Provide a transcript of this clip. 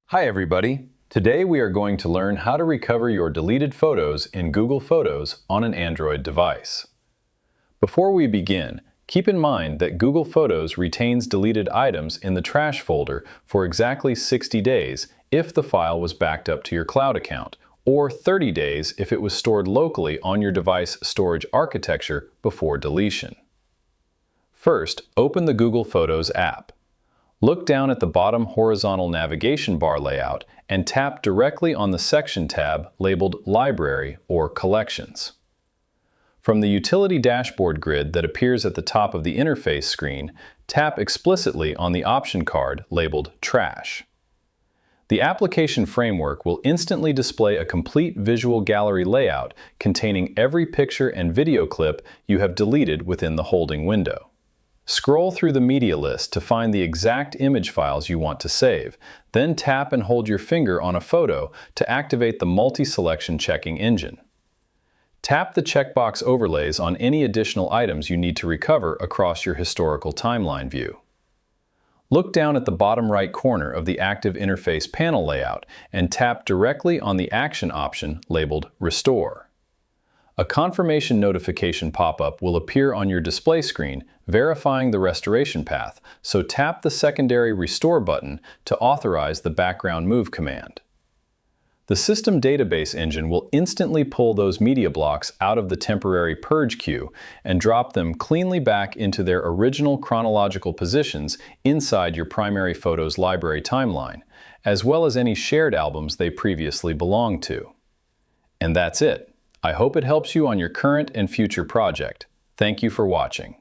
Hi everybody! Today we are going to learn how to recover your deleted photos in Google Photos on an Android device. Before we begin, keep in mind that Google Photos retains deleted items in the trash folder for exactly 60 days if the file was backed up to your cloud account, or 30 days if it was stored locally on your device storage architecture before deletion. First, open the Google Photos app. Look down at the bottom horizontal navigation bar layout and tap directly on the section tab labeled Library or Collections. From the utility dashboard grid that appears at the top of the interface screen, tap explicitly on the option card labeled Trash. The application framework will instantly display a complete visual gallery layout containing every picture and video clip you have deleted within the holding window. Scroll through the media list to find the exact image files you want to save, then tap and hold your finger on a photo to activate the multi-selection checking engine. Tap the checkbox overlays on any additional items you need to recover across your historical timeline view. Look down at the bottom right corner of the active interface panel layout and tap directly on the action option labeled Restore. A confirmation notification pop-up will appear on your display screen verifying the restoration path, so tap the secondary Restore button to authorize the background move command. The system database engine will instantly pull those media blocks out of the temporary purge queue and drop them cleanly back into their original chronological positions inside your primary photos library timeline, as well as any shared albums they previously belonged to. And that's it. I hope it helps you on your current and future project. Thank you for watching.